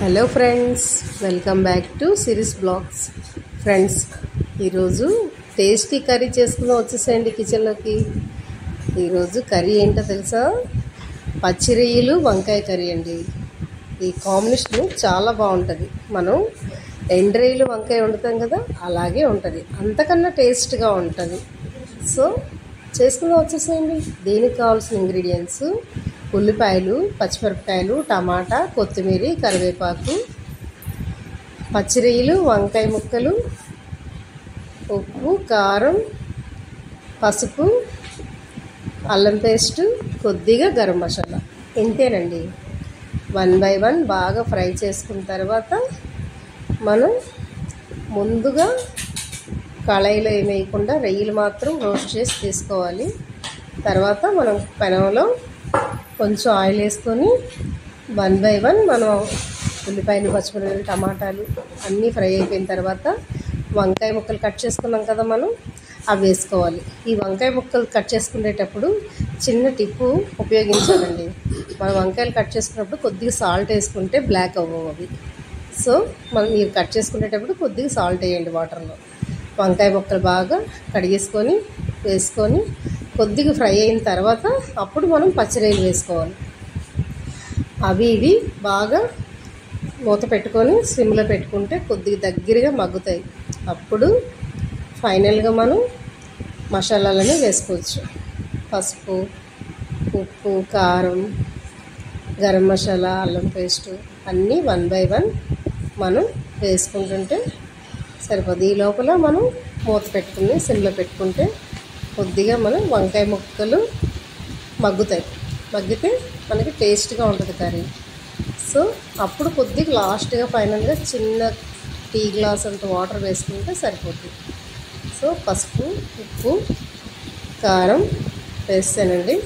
Hello friends, welcome back to series blogs. Friends, ఈరోజు tasty curry చేసుకుందాం. వచ్చేసేయండి కిచెన్లోకి. ఈరోజు కర్రీ ఏంటో తెలుసా? పచ్చి రొయ్యలు వంకాయ కర్రీ అండి. ఈ కాంబినేషన్ చాలా బాగుంటుంది. మనం ఎండు రొయ్యలు వంకాయ వండుతాం కదా, అలాగే ఉంటుంది, అంతకన్నా టేస్ట్గా ఉంటుంది. సో చేసుకుందాం, వచ్చేసేయండి. దీనికి కావాల్సిన ఇంగ్రీడియంట్స్: ఉల్లిపాయలు, పచ్చిమిరపకాయలు, టమాటా, కొత్తిమీర, కరివేపాకు, పచ్చి రొయ్యలు, వంకాయ ముక్కలు, ఉప్పు, కారం, పసుపు, అల్లం పేస్టు, కొద్దిగా గరం మసాలా. ఇంతేనండి. 1 by 1 బాగా ఫ్రై చేసుకున్న తర్వాత మనం ముందుగా కళాయిలో ఏమి వేయకుండా రొయ్యలు మాత్రం రోస్ట్ చేసి తీసుకోవాలి. తర్వాత మనం పెనంలో కొంచెం ఆయిల్ వేసుకొని 1 by 1 మనం ఉల్లిపాయలు, పచ్చిమిరపకాయలు, టమాటాలు అన్నీ ఫ్రై అయిపోయిన తర్వాత వంకాయ ముక్కలు కట్ చేసుకున్నాం కదా మనం, అవి వేసుకోవాలి. ఈ వంకాయ ముక్కలు కట్ చేసుకునేటప్పుడు చిన్న టిప్పు ఉపయోగించాలండి. మనం వంకాయలు కట్ చేసుకున్నప్పుడు కొద్దిగా సాల్ట్ వేసుకుంటే బ్లాక్ అవ్వవు అవి. సో మీరు కట్ చేసుకునేటప్పుడు కొద్దిగా సాల్ట్ వేయండి వాటర్లో. వంకాయ ముక్కలు బాగా కడిగేసుకొని వేసుకొని కొద్దిగా ఫ్రై అయిన తర్వాత అప్పుడు మనం పచ్చిరొయ్యలు వేసుకోవాలి. అవి ఇవి బాగా మూత పెట్టుకొని సిమ్లో పెట్టుకుంటే కొద్దిగా దగ్గరగా మగ్గుతాయి. అప్పుడు ఫైనల్గా మనం మసాలాలని వేసుకోవచ్చు. పసుపు, ఉప్పు, కారం, గరం మసాలా, అల్లం పేస్టు అన్నీ 1 by 1 మనం వేసుకుంటుంటే సరిపోదు. ఈ లోపల మనం మూత పెట్టుకుని సిమ్లో పెట్టుకుంటే కొద్దిగా మనం వంకాయ ముక్కలు మగ్గితే మనకి టేస్ట్గా ఉంటుంది కర్రీ. సో అప్పుడు కొద్దిగా లాస్ట్గా ఫైనల్గా చిన్న టీ గ్లాస్ అంత వాటర్ వేసుకుంటే సరిపోతుంది. సో పసుపు, ఉప్పు, కారం వేస్తానండి.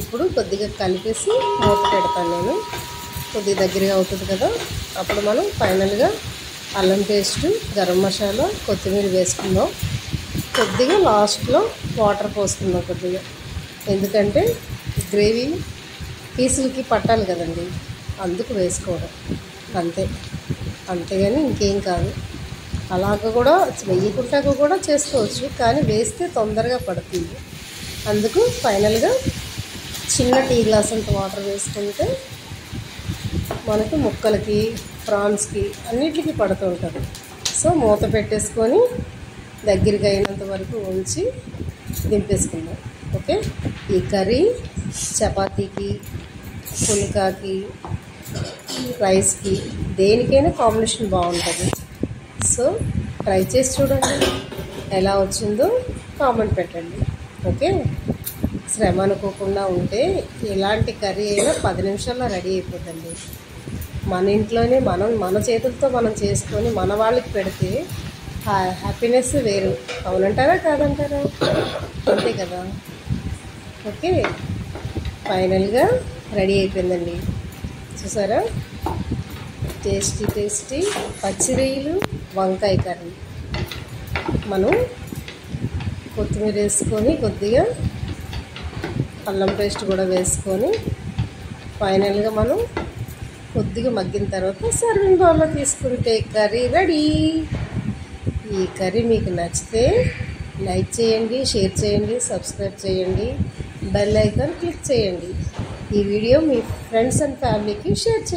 ఇప్పుడు కొద్దిగా కలిపేసి మూత పెడతాను నేను. కొద్దిగా దగ్గరగా అవుతుంది కదా, అప్పుడు మనం ఫైనల్గా అల్లం పేస్టు, గరం మసాలా, కొత్తిమీర వేసుకుందాం. కొద్దిగా లాస్ట్లో వాటర్ పోసుకుందాం కొద్దిగా, ఎందుకంటే గ్రేవీ పీసులకి పట్టాలి కదండి, అందుకు వేసుకోవడం అంతేగాని ఇంకేం కాదు. అలాగ కూడా వేయకుండా కూడా చేసుకోవచ్చు, కానీ వేస్తే తొందరగా పడుతుంది. అందుకు ఫైనల్గా చిన్న టీ గ్లాస్ అంత వాటర్ వేసుకుంటే మనకి ముక్కలకి, ప్రాన్స్కి అన్నిటికీ పడుతూ ఉంటుంది. సో మూత పెట్టేసుకొని దగ్గరికి అయినంత వరకు ఉంచి దింపేసుకుందాం. ఓకే. ఈ కర్రీ చపాతీకి, పుల్కాకి, రైస్కి దేనికైనా కాంబినేషన్ బాగుంటుంది. సో ట్రై చేసి చూడండి, ఎలా వచ్చిందో కామెంట్ పెట్టండి. ఓకే. శ్రమ అనుకోకుండా ఉంటే ఎలాంటి కర్రీ అయినా 10 నిమిషాల్లో రెడీ అయిపోతుంది. మన ఇంట్లోనే మన చేతులతో మనం చేసుకొని మన వాళ్ళకి పెడితే హ్యాపీనెస్ వేరు. అవునంటారా కాదంటారా? అంతే కదా. ఓకే. ఫైనల్గా రెడీ అయిపోయిందండి. చూసారా? టేస్టీ పచ్చి రొయ్యలు వంకాయ కర్రీ. మనం కొత్తిమీర వేసుకొని కొద్దిగా అల్లం పేస్ట్ కూడా వేసుకొని ఫైనల్గా మనం కొద్దిగా మగ్గిన తర్వాత సర్వింగ్ బౌల్లో తీసుకుంటే కర్రీ రెడీ. ఈ కర్రీ మీకు నచ్చితే లైక్ చేయండి, షేర్ చేయండి, సబ్స్క్రైబ్ చేయండి, బెల్ ఐకాన్ క్లిక్ చేయండి. ఈ వీడియో మీ ఫ్రెండ్స్ అండ్ ఫ్యామిలీకి షేర్ చేయండి.